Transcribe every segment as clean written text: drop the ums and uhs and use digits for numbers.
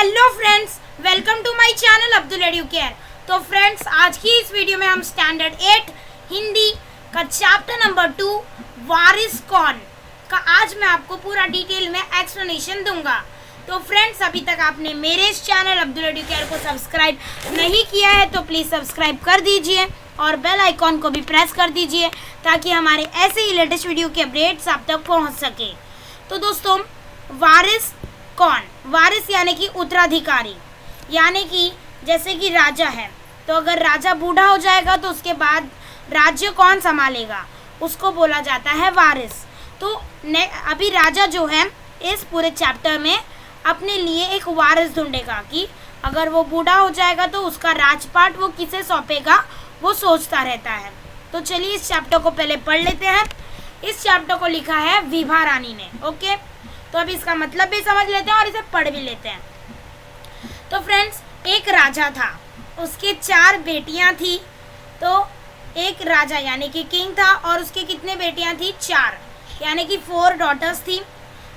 Hello friends, welcome to my channel Abdul Educare. तो friends, आज की इस वीडियो में हम स्टैंडर्ड 8 हिंदी का चैप्टर नंबर 2 वारिस कौन का आज मैं आपको पूरा डिटेल में एक्सप्लेनेशन दूंगा। तो फ्रेंड्स, अभी तक आपने मेरे इस चैनल अब्दुल एडुकेयर को सब्सक्राइब नहीं किया है तो प्लीज़ सब्सक्राइब कर दीजिए और बेल आइकॉन को भी प्रेस कर दीजिए ताकि हमारे ऐसे ही लेटेस्ट वीडियो के अपडेट्स आप तक पहुँच सके। तो दोस्तों, वारिस कौन? वारिस यानी कि उत्तराधिकारी, यानी कि जैसे कि राजा है तो अगर राजा बूढ़ा हो जाएगा तो उसके बाद राज्य कौन संभालेगा, उसको बोला जाता है वारिस। तो अभी राजा जो है इस पूरे चैप्टर में अपने लिए एक वारिस ढूंढेगा कि अगर वो बूढ़ा हो जाएगा तो उसका राजपाट वो किसे सौंपेगा, वो सोचता रहता है। तो चलिए इस चैप्टर को पहले पढ़ लेते हैं। इस चैप्टर को लिखा है विभा रानी ने। ओके, तो अभी इसका मतलब भी समझ लेते हैं और इसे पढ़ भी लेते हैं। तो फ्रेंड्स, एक राजा था, उसके 4 बेटियां थी। तो एक राजा यानी कि किंग था और उसके कितने बेटियां थी? 4, यानी कि 4 डॉटर्स थी।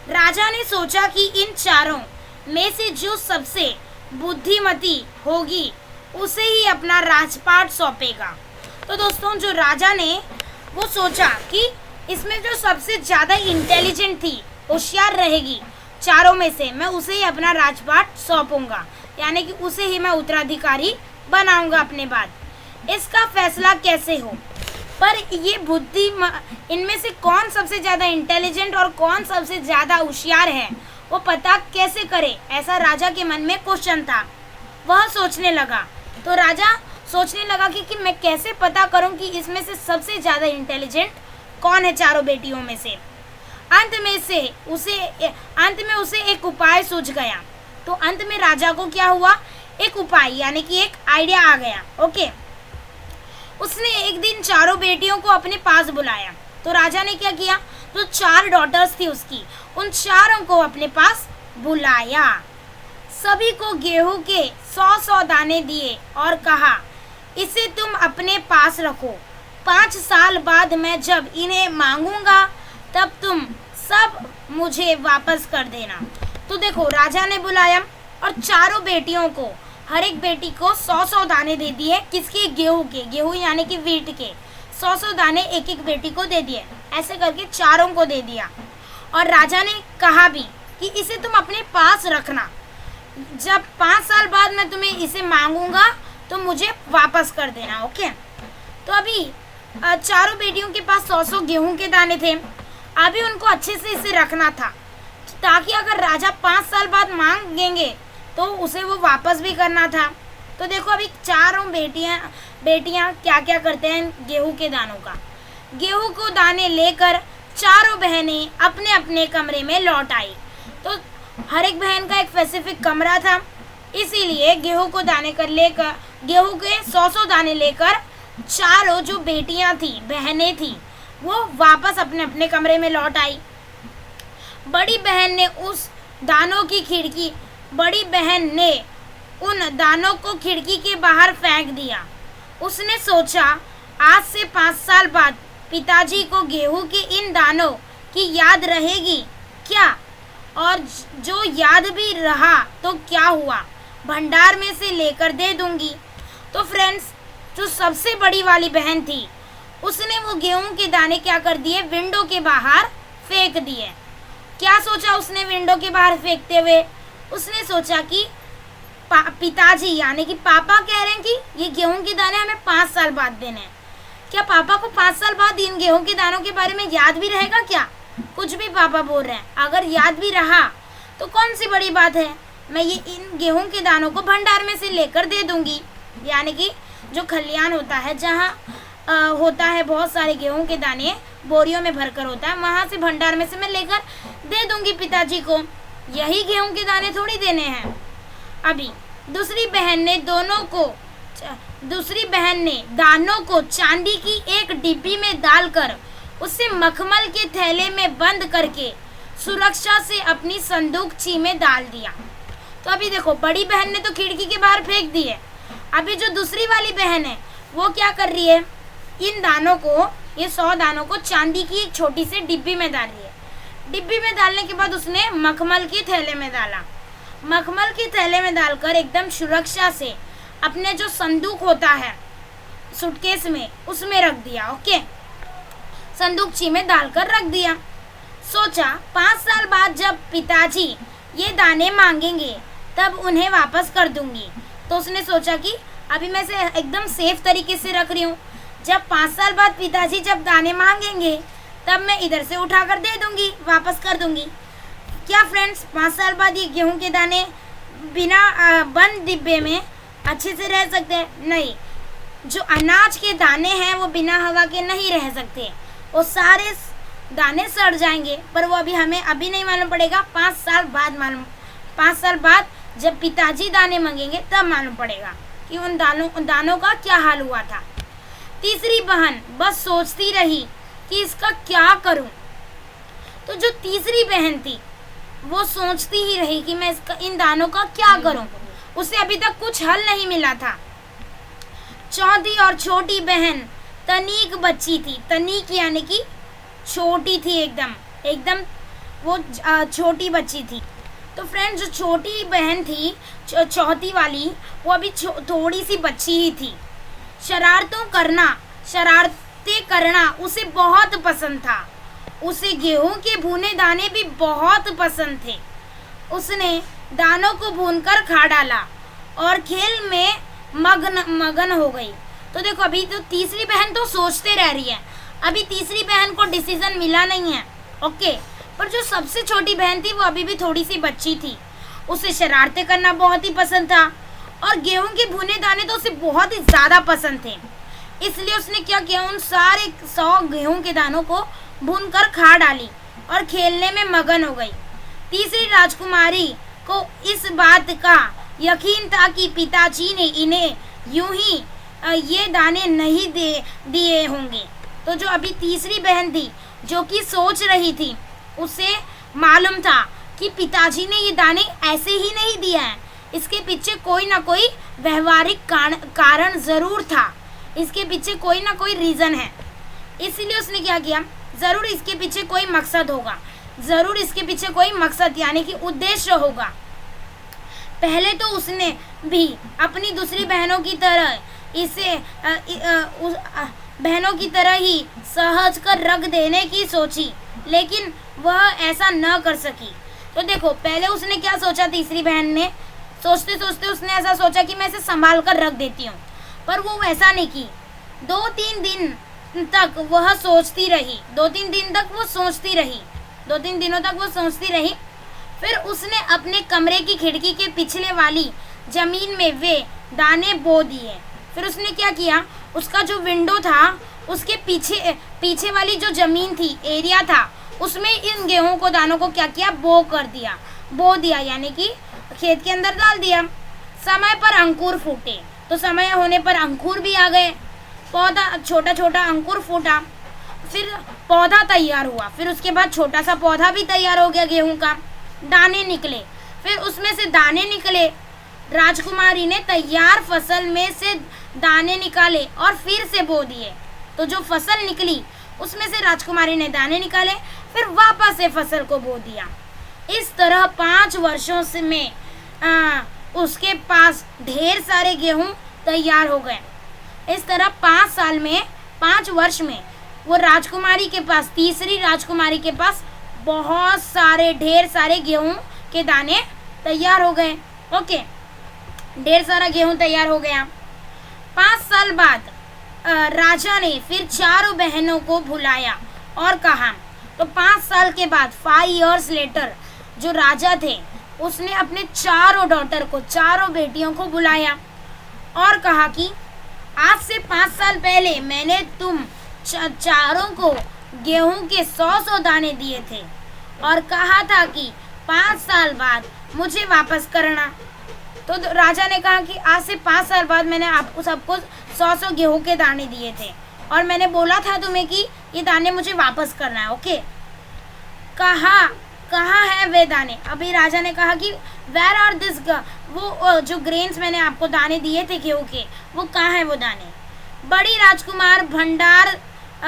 राजा ने सोचा कि इन चारों में से जो सबसे बुद्धिमती होगी उसे ही अपना राजपाट सौंपेगा। तो दोस्तों, जो राजा ने वो सोचा कि इसमें जो सबसे ज़्यादा इंटेलिजेंट थी, होशियार रहेगी चारों में से, मैं उसे ही अपना राजपाट सौंपूंगा, यानी कि उसे ही मैं उत्तराधिकारी बनाऊंगा अपने बाद। इसका फैसला कैसे हो? पर ये इनमें से कौन सबसे ज़्यादा इंटेलिजेंट और कौन सबसे ज़्यादा होशियार है वो पता कैसे करे, ऐसा राजा के मन में क्वेश्चन था। वह सोचने लगा। तो राजा सोचने लगा कि मैं कैसे पता करूं कि इसमें से सबसे ज़्यादा इंटेलिजेंट कौन है चारों बेटियों में से। अंत में उसे एक उपाय सूझ गया। तो अंत में राजा को क्या हुआ? एक उपाय यानी कि एक आइडिया आ गया। ओके, उसने एक दिन चारों बेटियों को अपने पास बुलाया। तो राजा ने क्या किया? तो 4 डॉटर्स थी उसकी, उन चारों को अपने पास बुलाया, सभी को गेहूं के 100-100 दाने दिए और कहा, इसे तुम अपने पास रखो। 5 साल बाद मैं जब इन्हें मांगूंगा तब तुम सब मुझे वापस कर देना। तो देखो, राजा ने बुलाया और चारों बेटियों को, हर एक बेटी को 100-100 दाने दे दिए। किसके? गेहूं के। गेहूं यानी कि वीट के 100-100 दाने एक एक बेटी को दे दिए। ऐसे करके चारों को दे दिया और राजा ने कहा भी कि इसे तुम अपने पास रखना, जब 5 साल बाद मैं तुम्हें इसे मांगूंगा तो मुझे वापस कर देना। ओके, तो अभी चारों बेटियों के पास 100-100 गेहूं के दाने थे। अभी उनको अच्छे से इसे रखना था ताकि अगर राजा 5 साल बाद मांगेंगे तो उसे वो वापस भी करना था। तो देखो, अभी चारों बेटियां क्या क्या करते हैं गेहूं के दानों का। गेहूं को दाने लेकर चारों बहनें अपने अपने कमरे में लौट आई। तो हर एक बहन का एक स्पेसिफिक कमरा था, इसीलिए गेहूं को दाने कर लेकर, गेहूं के 100-100 दाने लेकर चारों जो बेटियां थी, बहनें थी, वो वापस अपने अपने कमरे में लौट आई। बड़ी बहन ने उन दानों को खिड़की के बाहर फेंक दिया। उसने सोचा, आज से 5 साल बाद पिताजी को गेहूं के इन दानों की याद रहेगी क्या? और जो याद भी रहा तो क्या हुआ, भंडार में से लेकर दे दूंगी। तो फ्रेंड्स, जो सबसे बड़ी वाली बहन थी उसने वो गेहूं के दाने क्या कर दिए? विंडो के बाहर फेंक दिए। क्या सोचा उसने विंडो के बाहर फेंकते हुए? उसने सोचा कि पिताजी यानी कि पापा कह रहे हैं कि ये गेहूं के दाने हमें 5 साल बाद देने हैं। क्या पापा को 5 साल बाद इन गेहूं के दानों के बारे में याद भी रहेगा क्या? कुछ भी पापा बोल रहे हैं, अगर याद भी रहा तो कौन सी बड़ी बात है, मैं ये इन गेहूं के दानों को भंडार में से लेकर दे दूंगी। यानी कि जो खलियान होता है, जहाँ होता है बहुत सारे गेहूं के दाने बोरियों में भरकर होता है, वहाँ से भंडार में से मैं लेकर दे दूंगी पिताजी को। यही गेहूं के दाने थोड़ी देने हैं। अभी दूसरी बहन ने दानों को चांदी की एक डिब्बी में डालकर उसे मखमल के थैले में बंद करके सुरक्षा से अपनी संदूकची में डाल दिया। तो अभी देखो, बड़ी बहन ने तो खिड़की के बाहर फेंक दी है। अभी जो दूसरी वाली बहन है वो क्या कर रही है? इन दानों को, ये 100 दानों को चांदी की एक छोटी सी डिब्बी में डाल रही है। डिब्बी में डालने के बाद उसने मखमल के थैले में डाला। मखमल के थैले में डालकर एकदम सुरक्षा से अपने जो संदूक होता है सूटकेस में उसमें रख दिया। ओके, संदूकची में डालकर रख दिया। सोचा 5 साल बाद जब पिताजी ये दाने मांगेंगे तब उन्हें वापस कर दूंगी। तो उसने सोचा कि अभी मैं से एकदम सेफ तरीके से रख रही हूँ, जब 5 साल बाद पिताजी जब दाने मांगेंगे तब मैं इधर से उठाकर दे दूंगी, वापस कर दूंगी। क्या फ्रेंड्स 5 साल बाद ये गेहूं के दाने बिना बंद डिब्बे में अच्छे से रह सकते हैं? नहीं, जो अनाज के दाने हैं वो बिना हवा के नहीं रह सकते, वो सारे दाने सड़ जाएंगे। पर वो हमें अभी नहीं मालूम पड़ेगा, 5 साल बाद मालूम, 5 साल बाद जब पिताजी दाने मांगेंगे तब मालूम पड़ेगा कि उन दानों का क्या हाल हुआ था। तीसरी बहन बस सोचती रही कि इसका क्या करूं। तो जो तीसरी बहन थी वो सोचती ही रही कि मैं इन दानों का क्या करूं, उसे अभी तक कुछ हल नहीं मिला था। चौथी और छोटी बहन तनीक बच्ची थी। तनीक यानी कि छोटी थी, एकदम वो छोटी बच्ची थी। तो फ्रेंड्स, जो छोटी बहन थी चौथी वाली, वो अभी थोड़ी सी बच्ची ही थी। शरारतें करना उसे बहुत पसंद था। उसे गेहूं के भुने दाने भी बहुत पसंद थे। उसने दानों को भूनकर खा डाला और खेल में मगन हो गई। तो देखो, अभी तो तीसरी बहन तो सोचते रह रही है, अभी तीसरी बहन को डिसीजन मिला नहीं है। ओके, पर जो सबसे छोटी बहन थी वो अभी भी थोड़ी सी बच्ची थी। उसे शरारतें करना बहुत ही पसंद था और गेहूं के भुने दाने तो उसे बहुत ही ज़्यादा पसंद थे। इसलिए उसने क्या किया, उन सारे 100 गेहूं के दानों को भूनकर खा डाली और खेलने में मगन हो गई। तीसरी राजकुमारी को इस बात का यकीन था कि पिताजी ने इन्हें यूं ही ये दाने नहीं दिए होंगे। तो जो अभी तीसरी बहन थी जो कि सोच रही थी, उसे मालूम था कि पिताजी ने ये दाने ऐसे ही नहीं दिया है, इसके पीछे कोई ना कोई व्यवहारिक कारण ज़रूर था, इसके पीछे कोई ना कोई रीज़न है। इसलिए उसने क्या किया, ज़रूर इसके पीछे कोई मकसद होगा, ज़रूर इसके पीछे कोई मकसद यानी कि उद्देश्य होगा। पहले तो उसने भी अपनी दूसरी बहनों की तरह इसे बहनों की तरह ही सहज कर रख देने की सोची, लेकिन वह ऐसा न कर सकी। तो देखो, पहले उसने क्या सोचा, तीसरी बहन ने सोचते सोचते उसने ऐसा सोचा कि मैं इसे संभाल कर रख देती हूँ, पर वो वैसा नहीं की। 2-3 दिन तक वह सोचती रही, 2-3 दिन तक वो सोचती रही, 2-3 दिनों तक वो सोचती रही। फिर उसने अपने कमरे की खिड़की के पिछले वाली ज़मीन में वे दाने बो दिए। फिर उसने क्या किया, उसका जो विंडो था उसके पीछे वाली जो ज़मीन थी, एरिया था, उसमें इन गेहूं को दानों को क्या किया, बो दिया यानी कि खेत के अंदर डाल दिया। समय पर अंकुर फूटे, तो समय होने पर अंकुर भी आ गए, पौधा छोटा छोटा अंकुर फूटा, फिर पौधा तैयार हुआ, फिर उसके बाद छोटा सा पौधा भी तैयार हो गया गेहूं का। दाने निकले, फिर उसमें से दाने निकले। राजकुमारी ने तैयार फसल में से दाने निकाले और फिर से बो दिए। तो जो फसल निकली उसमें से राजकुमारी ने दाने निकाले, फिर वापस से फसल को बो दिया। इस तरह 5 वर्षों से में उसके पास ढेर सारे गेहूं तैयार हो गए। इस तरह 5 वर्ष में वो राजकुमारी के पास, तीसरी राजकुमारी के पास बहुत सारे ढेर सारे गेहूं के दाने तैयार हो गए। ओके, ढेर सारा गेहूं तैयार हो गया। 5 साल बाद राजा ने फिर चारों बहनों को बुलाया और कहा, तो 5 साल के बाद 5 years लेटर जो राजा थे उसने अपने चारों डॉटर को, चारों बेटियों को बुलाया और कहा कि आज से 5 साल पहले मैंने तुम चारों को गेहूं के 100 दाने दिए थे और कहा था कि 5 साल बाद मुझे वापस करना। तो राजा ने कहा कि आज से 5 साल बाद मैंने आपको सबको 100 गेहूं के दाने दिए थे और मैंने बोला था तुम्हें कि ये दाने मुझे वापस करना है। ओके, कहाँ है वे दाने? अभी राजा ने कहा कि वेयर आर दिस, वो जो ग्रेन्स मैंने आपको दाने दिए थे गेहूं के, वो कहाँ है वो दाने? बड़ी राजकुमार भंडार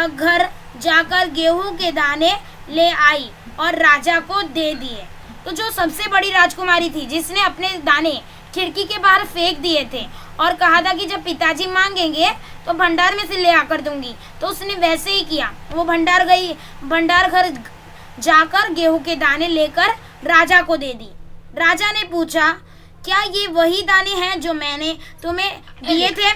घर जाकर गेहूं के दाने ले आई और राजा को दे दिए। तो जो सबसे बड़ी राजकुमारी थी, जिसने अपने दाने खिड़की के बाहर फेंक दिए थे और कहा था कि जब पिताजी मांगेंगे तो भंडार में से ले आकर दूंगी, तो उसने वैसे ही किया। वो भंडार घर जाकर गेहूं के दाने लेकर राजा को दे दी। राजा ने पूछा, क्या ये वही दाने हैं जो मैंने तुम्हें दिए थे?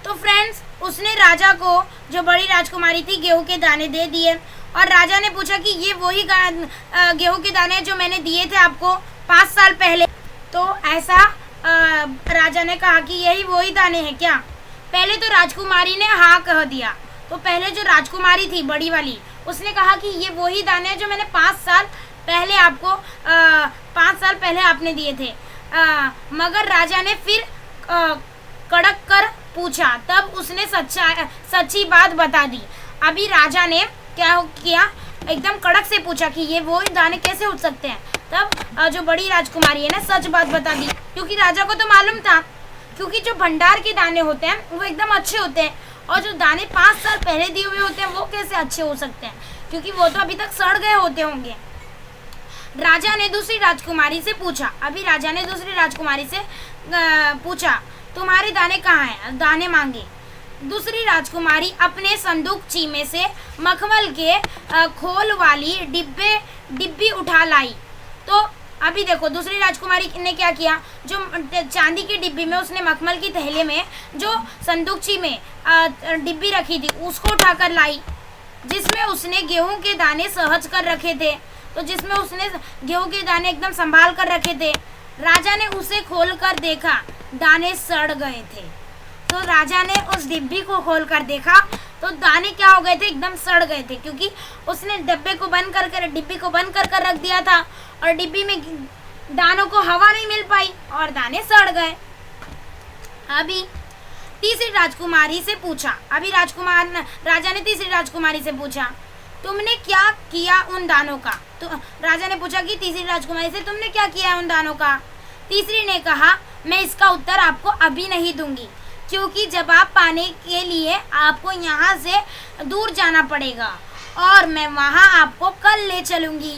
तो फ्रेंड्स, उसने राजा को, जो बड़ी राजकुमारी थी, गेहूं के दाने दे दिए और राजा ने पूछा कि ये वही गेहूं के दाने हैं जो मैंने दिए थे आपको 5 साल पहले। तो ऐसा राजा ने कहा कि यही वही दाने हैं क्या? पहले तो राजकुमारी ने हाँ कह दिया। तो पहले जो राजकुमारी थी बड़ी वाली, उसने कहा कि ये वही दाने हैं जो मैंने 5 साल पहले आपको 5 साल पहले आपने दिए थे। मगर राजा ने फिर कड़क कर पूछा, तब उसने सच्ची बात बता दी। अभी राजा ने क्या किया, एकदम कड़क से पूछा कि ये वो दाने कैसे उठ सकते हैं। तब जो बड़ी राजकुमारी है ना, सच बात बता दी, क्योंकि राजा को तो मालूम था, क्योंकि जो भंडार के दाने होते हैं वो एकदम अच्छे होते हैं और जो दाने 5 साल पहले दिए हुए होते हैं वो कैसे अच्छे हो सकते हैं, क्योंकि वो तो अभी तक सड़ गए होते होंगे। राजा ने दूसरी राजकुमारी से पूछा, अभी राजा ने दूसरी राजकुमारी से पूछा, तुम्हारे दाने कहाँ हैं? दाने मांगे। दूसरी राजकुमारी अपने संदूकची में से मखमल के खोल वाली डिब्बी उठा लाई। तो अभी देखो, दूसरी राजकुमारी ने क्या किया, जो चांदी की डिब्बी में उसने मखमल की थैले में जो संदूकची में डिब्बी रखी थी उसको उठाकर लाई, जिसमें उसने गेहूं के दाने सहज कर रखे थे। तो जिसमें उसने गेहूं के दाने एकदम संभाल कर रखे थे। राजा ने उसे खोलकर देखा, दाने सड़ गए थे। तो राजा ने उस डिब्बी को खोलकर देखा तो दाने क्या हो गए थे, एकदम सड़ गए थे, क्योंकि उसने डिब्बी को बंद कर रख दिया था और डिब्बी में दानों को हवा नहीं मिल पाई और दाने सड़ गए। अभी तीसरी राजकुमारी से पूछा, राजा ने तीसरी राजकुमारी से पूछा, तुमने क्या किया उन दानों का? तो राजा ने पूछा कि तीसरी राजकुमारी से, तुमने क्या किया उन दानों का? तीसरी ने कहा, मैं इसका उत्तर आपको अभी नहीं दूंगी, क्योंकि जवाब पाने के लिए आपको यहाँ से दूर जाना पड़ेगा और मैं वहाँ आपको कल ले चलूँगी।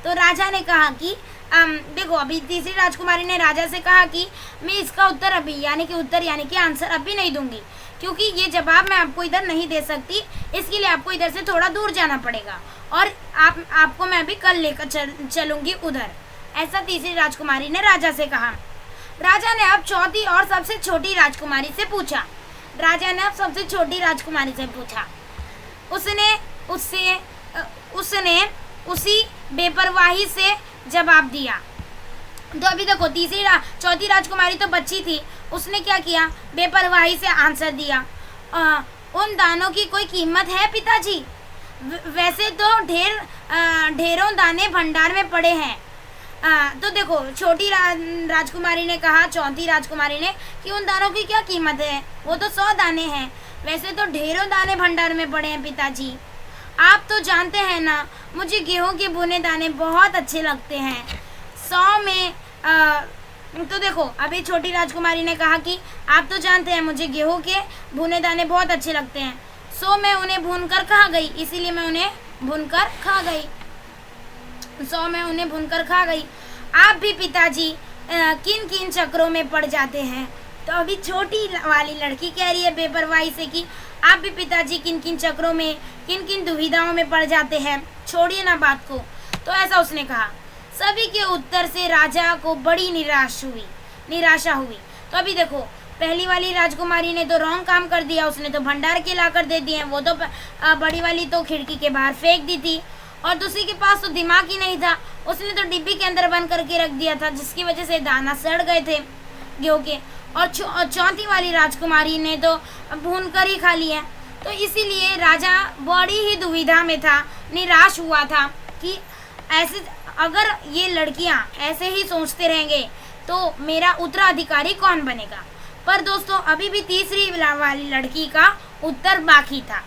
तो राजा ने कहा कि देखो, अभी तीसरी राजकुमारी ने राजा से कहा कि मैं इसका उत्तर अभी यानी कि आंसर अभी नहीं दूंगी, क्योंकि ये जवाब मैं आपको इधर नहीं दे सकती, इसके लिए आपको इधर से थोड़ा दूर जाना पड़ेगा और आपको मैं अभी कल लेकर चलूँगी उधर। ऐसा तीसरी राजकुमारी ने राजा से कहा। राजा ने अब चौथी और सबसे छोटी राजकुमारी से पूछा। उसने उसी बेपरवाही से जवाब दिया। तो अभी देखो, चौथी राजकुमारी तो बच्ची थी, उसने क्या किया, बेपरवाही से आंसर दिया, उन दानों की कोई कीमत है पिताजी? वैसे तो ढेरों दाने भंडार में पड़े हैं। तो देखो, छोटी राजकुमारी ने कहा चौथी राजकुमारी ने कि उन दानों की क्या कीमत है, वो तो 100 दाने हैं, वैसे तो ढेरों दाने भंडार में पड़े हैं पिताजी। आप तो जानते हैं ना, मुझे गेहूं के भुने दाने बहुत अच्छे लगते हैं। 100 में तो देखो, अभी छोटी राजकुमारी ने कहा कि आप तो जानते हैं मुझे गेहूं के भुने दाने बहुत अच्छे लगते हैं, 100 में उन्हें भूनकर खा गई, इसीलिए मैं उन्हें भूनकर खा गई। 100 में उन्हें भूनकर खा गई। आप भी पिताजी किन किन चक्रों में पड़ जाते हैं? तो अभी छोटी वाली लड़की कह रही है बेपरवाही से कि आप भी पिताजी किन किन चक्रों में, किन किन दुविधाओं में पड़ जाते हैं, छोड़िए ना बात को। तो ऐसा उसने कहा। सभी के उत्तर से राजा को बड़ी निराशा हुई। तो अभी देखो, पहली वाली राजकुमारी ने तो रॉन्ग काम कर दिया, उसने तो भंडार के लाकर दे दिए, वो तो बड़ी वाली तो खिड़की के बाहर फेंक दी थी, और दूसरी के पास तो दिमाग ही नहीं था, उसने तो डिब्बी के अंदर बंद करके रख दिया था, जिसकी वजह से दाना सड़ गए थे गेहूं के। और चौथी वाली राजकुमारी ने तो भून कर ही खा लिया। तो इसीलिए राजा बड़ी ही दुविधा में था, निराश हुआ था कि ऐसे अगर ये लड़कियां ऐसे ही सोचते रहेंगे तो मेरा उत्तराधिकारी कौन बनेगा। पर दोस्तों, अभी भी तीसरी वाली लड़की का उत्तर बाकी था।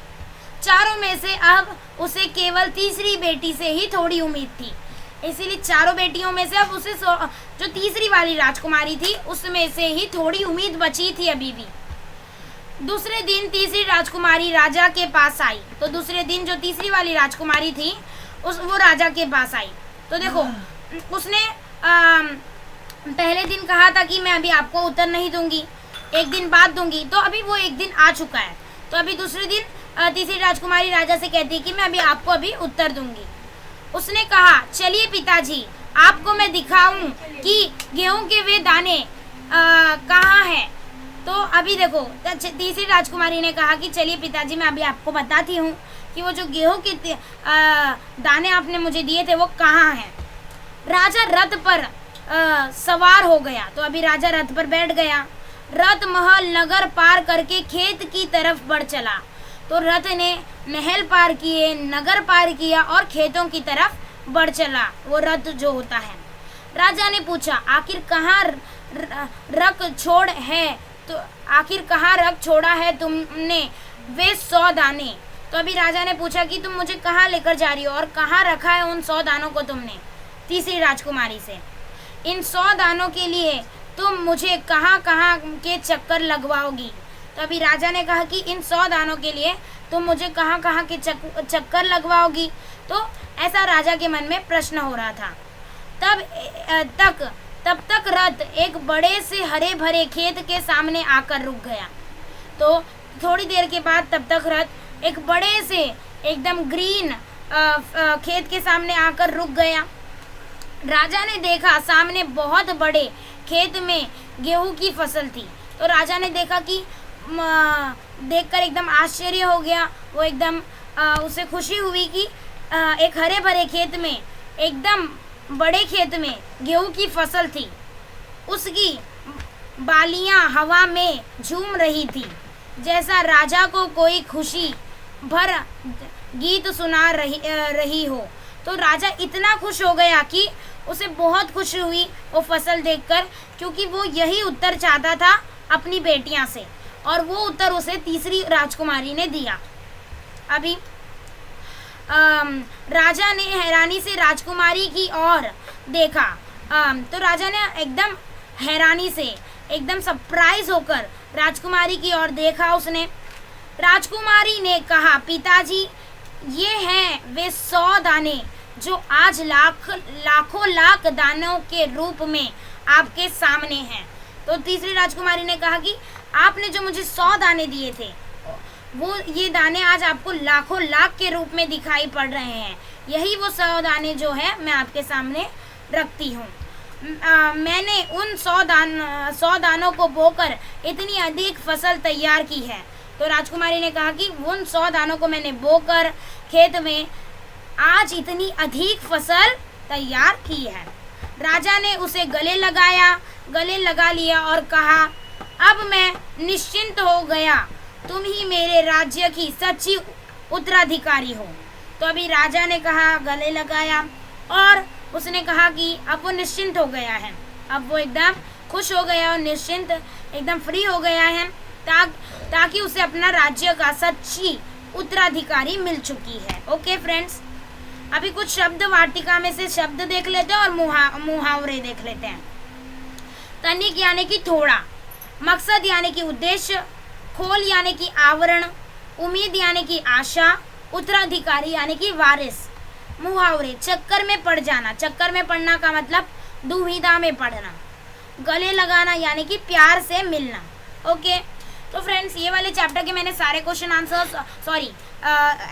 चारों में से अब उसे केवल तीसरी बेटी से ही थोड़ी उम्मीद थी, इसीलिए चारों बेटियों में से अब उसे जो तीसरी वाली राजकुमारी थी उसमें से ही थोड़ी उम्मीद बची थी अभी भी। दूसरे दिन तीसरी राजकुमारी राजा के पास आई। तो दूसरे दिन जो तीसरी वाली राजकुमारी थी वो राजा के पास आई। तो देखो, उसने पहले दिन कहा था कि मैं अभी आपको उत्तर नहीं दूंगी, एक दिन बाद दूंगी, तो अभी वो एक दिन आ चुका है। तो अभी दूसरे दिन तीसरी राजकुमारी राजा से कहती है कि मैं अभी आपको अभी उत्तर दूंगी। उसने कहा चलिए पिताजी, आपको मैं दिखाऊं कि गेहूं के वे दाने कहाँ हैं। तो अभी देखो, तीसरी राजकुमारी ने कहा कि चलिए पिताजी, मैं अभी आपको बताती हूँ कि वो जो गेहूं के दाने आपने मुझे दिए थे वो कहाँ हैं। राजा रथ पर सवार हो गया। तो अभी राजा रथ पर बैठ गया। रथ महल नगर पार करके खेत की तरफ बढ़ चला। तो रथ ने महल पार किए, नगर पार किया और खेतों की तरफ बढ़ चला, वो रथ जो होता है। राजा ने पूछा आखिर कहाँ रख छोड़ है, तो आखिर कहाँ रख छोड़ा है तुमने वे 100 दाने। तो अभी राजा ने पूछा कि तुम मुझे कहाँ लेकर जा रही हो और कहाँ रखा है उन 100 दानों को तुमने, तीसरी राजकुमारी से। इन 100 दानों के लिए तुम मुझे कहाँ कहाँ के चक्कर लगवाओगी। तो अभी राजा ने कहा कि इन 100 दानों के लिए तुम मुझे कहाँ कहाँ के चक्कर लगवाओगी। तो ऐसा राजा के मन में प्रश्न हो रहा था। तब तक रथ एक बड़े से हरे भरे खेत के सामने आकर रुक गया। तो थोड़ी देर के बाद तब तक रथ एक बड़े से एकदम ग्रीन खेत के सामने आकर रुक गया। राजा ने देखा सामने बहुत बड़े खेत में गेहूं की फसल थी। तो राजा ने देखा कि देखकर एकदम आश्चर्य हो गया। वो एकदम उसे खुशी हुई कि एक हरे भरे खेत में, एकदम बड़े खेत में गेहूं की फसल थी। उसकी बालियां हवा में झूम रही थी, जैसा राजा को कोई खुशी भर गीत सुना रही हो। तो राजा इतना खुश हो गया कि उसे बहुत खुशी हुई वो फसल देखकर, क्योंकि वो यही उत्तर चाहता था अपनी बेटियां से, और वो उत्तर उसे तीसरी राजकुमारी ने दिया। अभी राजा ने हैरानी से राजकुमारी की ओर देखा। तो राजा ने एकदम हैरानी से, एकदम सरप्राइज होकर राजकुमारी की ओर देखा। उसने, राजकुमारी ने कहा पिताजी, ये हैं वे 100 दाने जो आज लाखों लाख दानों के रूप में आपके सामने हैं। तो तीसरी राजकुमारी ने कहा कि आपने जो मुझे 100 दाने दिए थे, वो ये दाने आज आपको लाखों लाख के रूप में दिखाई पड़ रहे हैं। यही वो 100 दाने जो है मैं आपके सामने रखती हूँ। मैंने उन 100 दानों को बोकर इतनी अधिक फसल तैयार की है। तो राजकुमारी ने कहा कि उन 100 दानों को मैंने बोकर खेत में आज इतनी अधिक फसल तैयार की है। राजा ने उसे गले लगा लिया और कहा, अब मैं निश्चिंत हो गया, तुम ही मेरे राज्य की सच्ची उत्तराधिकारी हो। तो अभी राजा ने कहा, गले लगाया, और उसने कहा कि अब वो निश्चिंत हो गया है। अब वो एकदम खुश हो गया और निश्चिंत एकदम फ्री हो गया है, ताकि उसे अपना राज्य का सच्ची उत्तराधिकारी मिल चुकी है। ओके फ्रेंड्स, अभी कुछ शब्द वाटिका में से शब्द देख लेते हैं और मुहावरे देख लेते हैं। तनिक यानी कि थोड़ा, मकसद यानी कि उद्देश्य, खोल यानी कि आवरण, उम्मीद यानी कि आशा, उत्तराधिकारी यानी कि वारिस। मुहावरे, चक्कर में पड़ जाना, चक्कर में पड़ना का मतलब दुविधा में पड़ना। गले लगाना यानी कि प्यार से मिलना। ओके, तो फ्रेंड्स ये वाले चैप्टर के मैंने सारे क्वेश्चन आंसर्स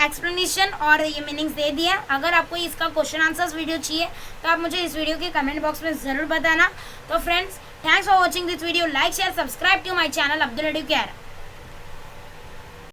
एक्सप्लेनेशन और ये मीनिंग्स दे दिए। अगर आपको इसका क्वेश्चन आंसर्स वीडियो चाहिए तो आप मुझे इस वीडियो के कमेंट बॉक्स में ज़रूर बताना। तो friends, thanks for watching this video. Like share subscribe to my channel Abdul Educare.